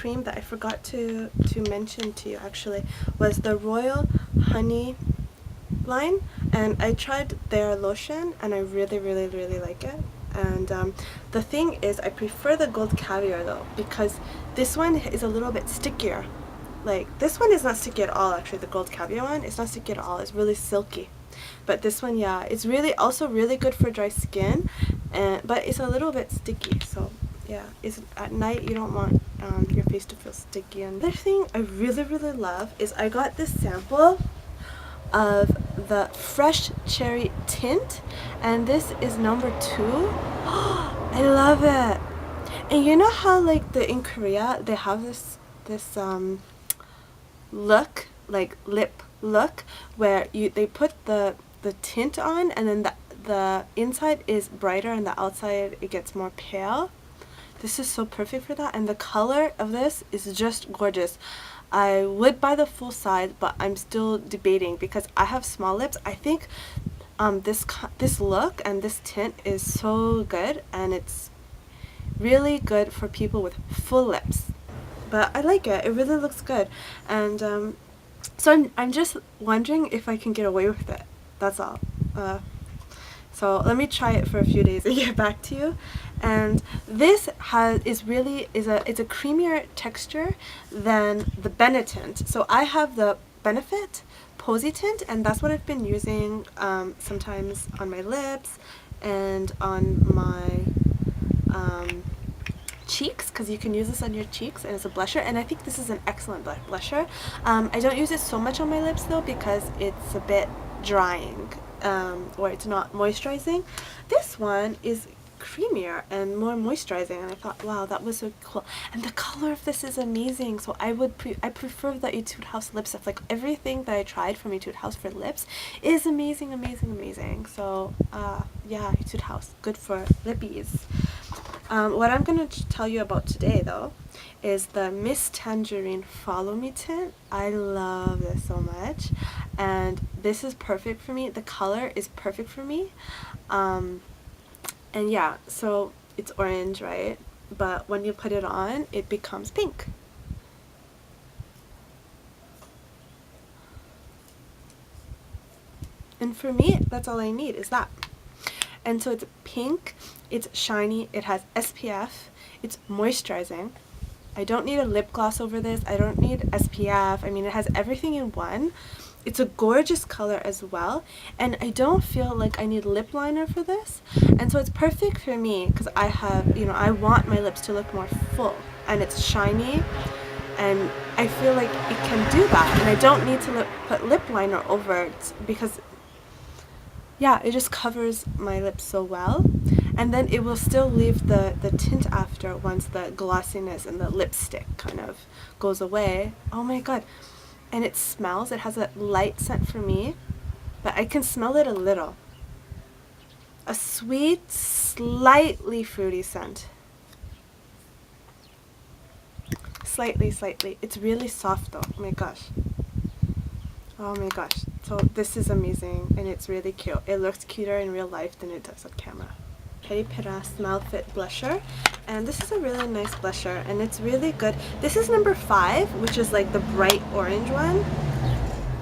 cream that I forgot to mention to you actually was the Royal Honey line, and I tried their lotion and I really like it. And the thing is, I prefer the gold caviar though, because this one is a little bit stickier. Like, this one is not sticky at all actually. The gold caviar one, it's not sticky at all. It's really silky. But this one, yeah, it's also really good for dry skin, but it's a little bit sticky. So yeah, it's at night you don't want your face to feel sticky. And the other thing I really love is I got this sample of the fresh cherry tint, and this is number 2. I love it. And you know how like in Korea they have this look, like lip look, where they put the tint on, and then the inside is brighter and the outside it gets more pale. This is so perfect for that, and the color of this is just gorgeous. I would buy the full size, but I'm still debating because I have small lips. I think this look and this tint is so good, and it's really good for people with full lips. But I like it. It really looks good, and so I'm just wondering if I can get away with it. That's all. So let me try it for a few days and get back to you. And this it's a creamier texture than the Benetint. So I have the Benefit Posy tint, and that's what I've been using sometimes on my lips and on my cheeks, because you can use this on your cheeks, and it's a blusher, and I think this is an excellent blusher. I don't use it so much on my lips though, because it's a bit drying, or it's not moisturizing. This one is creamier and more moisturizing, and I thought, wow, that was so cool. And the color of this is amazing. So I prefer the Etude House lip stuff. Like, everything that I tried from Etude House for lips is amazing. So yeah, Etude House, good for lippies. What I'm going to tell you about today though is the Miss Tangerine Follow Me tint. I love this so much, and this is perfect for me. The color is perfect for me. And yeah, so it's orange, right? But when you put it on, it becomes pink. And for me, that's all I need is that. And so it's pink, it's shiny, it has SPF, it's moisturizing. I don't need a lip gloss over this, I don't need SPF, I mean, it has everything in one. It's a gorgeous color as well, and I don't feel like I need lip liner for this. And so it's perfect for me because I have, I want my lips to look more full, and it's shiny, and I feel like it can do that, and I don't need to put lip liner over it because, yeah, it just covers my lips so well. And then it will still leave the tint after once the glossiness and the lipstick kind of goes away. Oh my god. And it smells, it has a light scent for me, but I can smell it a little. A sweet, slightly fruity scent. Slightly. It's really soft though. Oh my gosh. So this is amazing, and it's really cute. It looks cuter in real life than it does on camera. PeriPera Smile Fit Blusher, and this is a really nice blusher, and it's really good. This is number 5, which is like the bright orange one.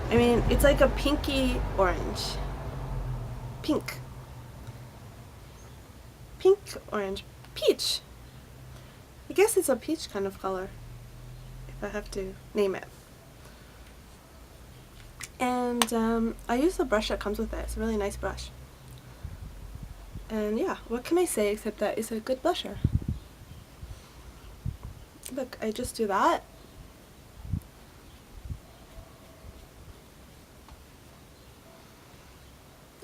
I mean, it's like a pinky orange. Pink orange. Peach. I guess it's a peach kind of color, if I have to name it. And I use the brush that comes with it. It's a really nice brush. And yeah, what can I say except that it's a good blusher. Look, I just do that.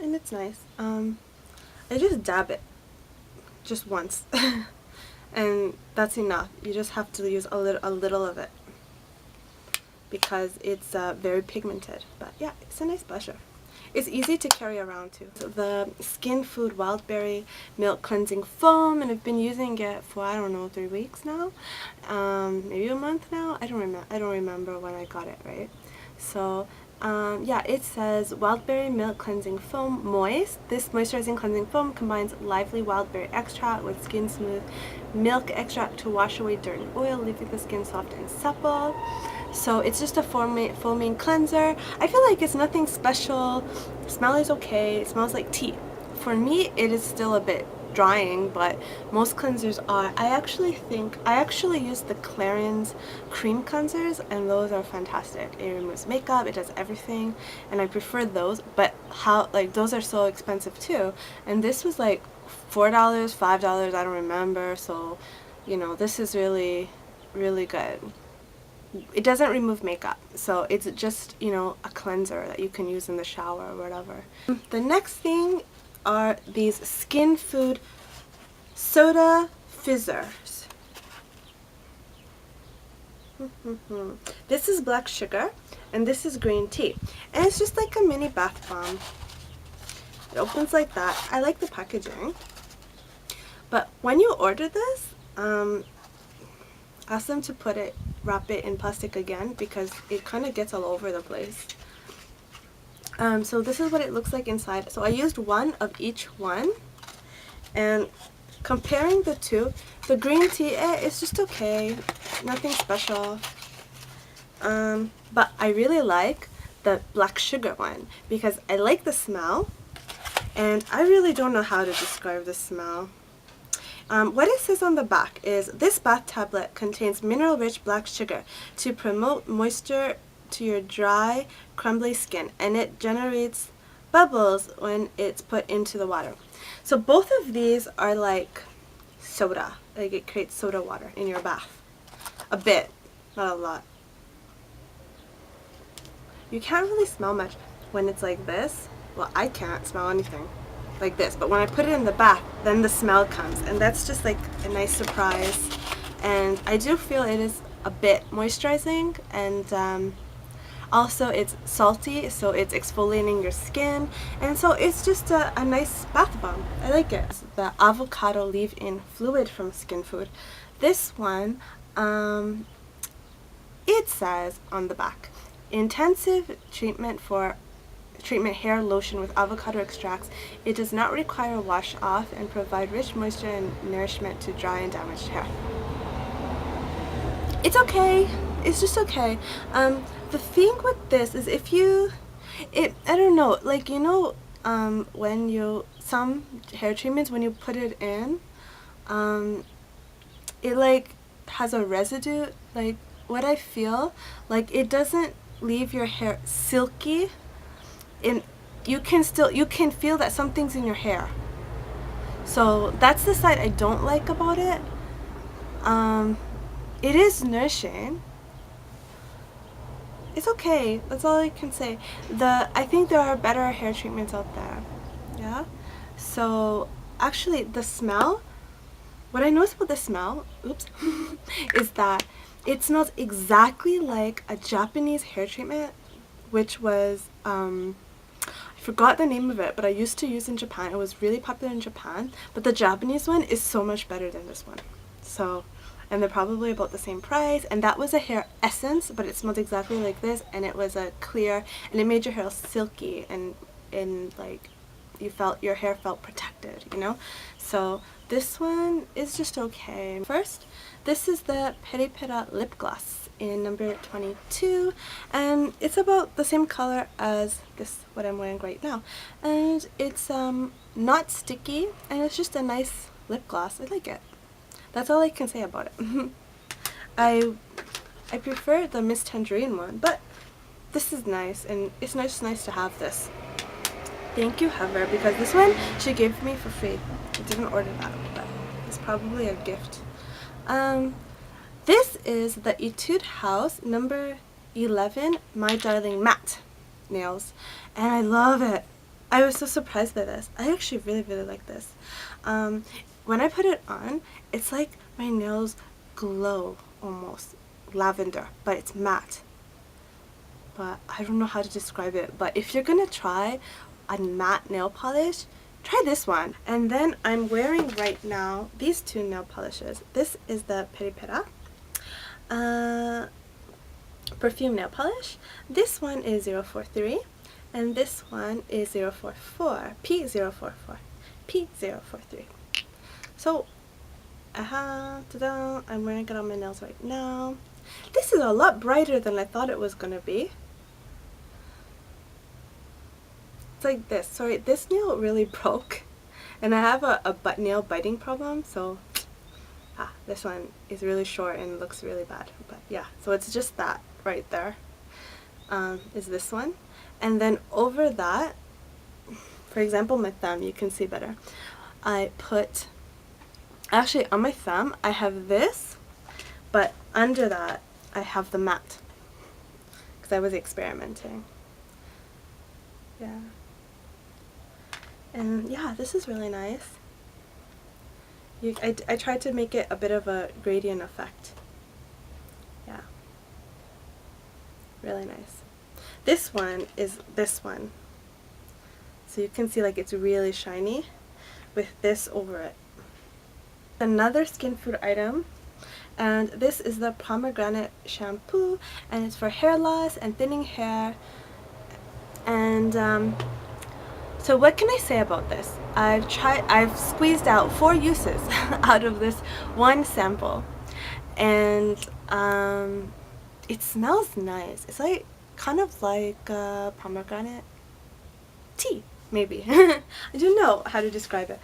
And it's nice. I just dab it. Just once. And that's enough. You just have to use a little of it, because it's very pigmented. But yeah, it's a nice blusher. It's easy to carry around too. So the Skinfood Wildberry Milk Cleansing Foam, and I've been using it for, I don't know, 3 weeks now, maybe a month now. I don't remember when I got it, right? So Yeah, it says wildberry milk cleansing foam moist. This moisturizing cleansing foam combines lively wildberry extract with skin smooth milk extract to wash away dirt and oil, leaving the skin soft and supple. So it's just a foaming cleanser. I feel like it's nothing special. The smell is okay. It smells like tea. For me, it is still a bit drying, but most cleansers are. I actually use the Clarins cream cleansers, and those are fantastic. It removes makeup, it does everything, and I prefer those. But those are so expensive too, and this was like $4, $5, I don't remember. So, you know, this is really, really good. It doesn't remove makeup, so it's just, you know, a cleanser that you can use in the shower or whatever. The next thing are these Skinfood soda fizzers. This is black sugar and this is green tea, and it's just like a mini bath bomb. It opens like that. I like the packaging, but when you order this, ask them to wrap it in plastic again, because it kind of gets all over the place. So this is what it looks like inside. So I used one of each one, and comparing the two, the green tea, it's just okay, nothing special. But I really like the black sugar one because I like the smell, and I really don't know how to describe the smell. What it says on the back is, this bath tablet contains mineral-rich black sugar to promote moisture to your dry, crumbly skin, and it generates bubbles when it's put into the water. So both of these are like soda, like it creates soda water in your bath. A bit, not a lot. You can't really smell much when it's like this. Well, I can't smell anything like this, but when I put it in the bath, then the smell comes, and that's just like a nice surprise. And I do feel it is a bit moisturizing, and also it's salty, so it's exfoliating your skin, and so it's just a nice bath bomb. I like it. The avocado leave-in fluid from Skinfood. This one, it says on the back, intensive treatment hair lotion with avocado extracts. It does not require a wash off and provide rich moisture and nourishment to dry and damaged hair. It's okay. It's just okay. The thing with this is I don't know, like, you know, some hair treatments, when you put it in, it like has a residue. Like, what I feel, like, it doesn't leave your hair silky, and you can feel that something's in your hair. So that's the side I don't like about it. It is nourishing. It's okay. That's all I can say. I think there are better hair treatments out there. Yeah. So actually, the smell. What I noticed about the smell, is that it smells exactly like a Japanese hair treatment, which was I forgot the name of it, but I used to use in Japan. It was really popular in Japan, but the Japanese one is so much better than this one. So, and they're probably about the same price, and that was a hair essence, but it smelled exactly like this, and it was a clear, and it made your hair silky, and like your hair felt protected, you know. So this one is just okay. First, this is the PeriPera lip gloss in number 22, and it's about the same color as what I'm wearing right now, and it's not sticky, and it's just a nice lip gloss. I like it. That's all I can say about it. I prefer the Miss Tangerine one, but this is nice, and it's nice to have this. Thank you, Heather, because this one she gave me for free. I didn't order that, but it's probably a gift. This is the Etude House number 11 My Darling Matte nails, and I love it. I was so surprised by this. I actually really like this. When I put it on, it's like my nails glow almost. Lavender, but it's matte. But I don't know how to describe it, but if you're gonna try a matte nail polish, try this one. And then I'm wearing right now these two nail polishes. This is the PeriPera perfume nail polish. This one is 043 and this one is 044, P044, P043. So, ta-da, I'm wearing it on my nails right now. This is a lot brighter than I thought it was going to be. It's like this. Sorry, this nail really broke. And I have a nail biting problem, so this one is really short and looks really bad. But yeah, so it's just that right there is this one. And then over that, for example, my thumb, you can see better. I put, actually on my thumb, I have this, but under that, I have the matte. Because I was experimenting. Yeah. And yeah, this is really nice. I tried to make it a bit of a gradient effect. Yeah. Really nice. This one is this one. So you can see like it's really shiny with this over it. Another Skinfood item, and this is the pomegranate shampoo, and it's for hair loss and thinning hair. And so what can I say about this? I've squeezed out 4 uses out of this one sample, and it smells nice. It's like kind of like pomegranate tea, maybe. I don't know how to describe it.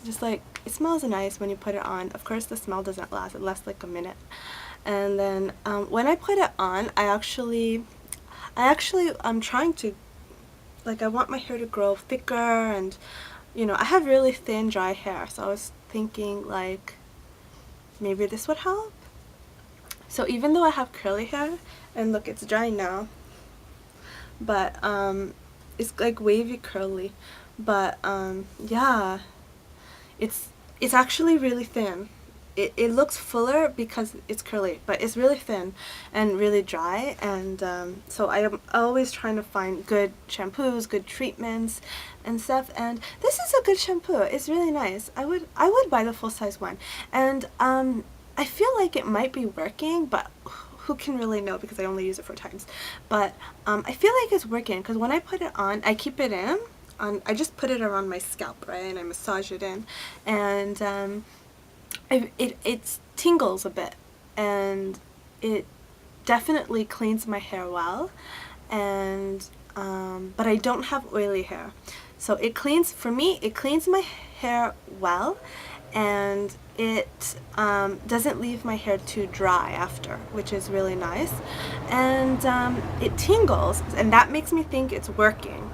Just like, it smells nice when you put it on. Of course, the smell doesn't last. It lasts like a minute. And then when I put it on, I'm trying to, like, I want my hair to grow thicker, and you know, I have really thin dry hair, so I was thinking like maybe this would help. So even though I have curly hair, and look, it's dry now, but it's like wavy curly, but yeah, it's actually really thin. It looks fuller because it's curly, but it's really thin and really dry, and so I am always trying to find good shampoos, good treatments and stuff, and this is a good shampoo. It's really nice. I would buy the full-size one, and I feel like it might be working, but who can really know because I only use it 4 times. But I feel like it's working because when I put it on, I keep it in. I just put it around my scalp, right, and I massage it in, and it tingles a bit, and it definitely cleans my hair well, and but I don't have oily hair, so it cleans, for me, it cleans my hair well, and it doesn't leave my hair too dry after, which is really nice, and it tingles, and that makes me think it's working.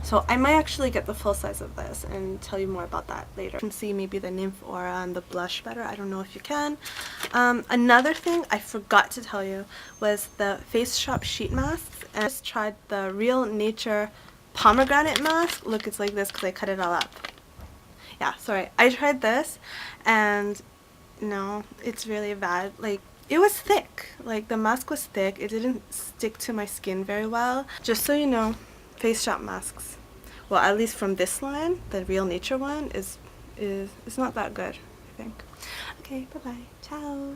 So I might actually get the full size of this and tell you more about that later. You can see maybe the nymph aura and the blush better. I don't know if you can. Another thing I forgot to tell you was the Face Shop sheet masks. And I just tried the Real Nature pomegranate mask. Look, it's like this because I cut it all up. Yeah, sorry. I tried this, and no, it's really bad. Like, it was thick. Like, the mask was thick. It didn't stick to my skin very well. Just so you know, Face Shop masks, well, at least from this line, the Real Nature one is not that good, I think. Okay, bye-bye. Ciao.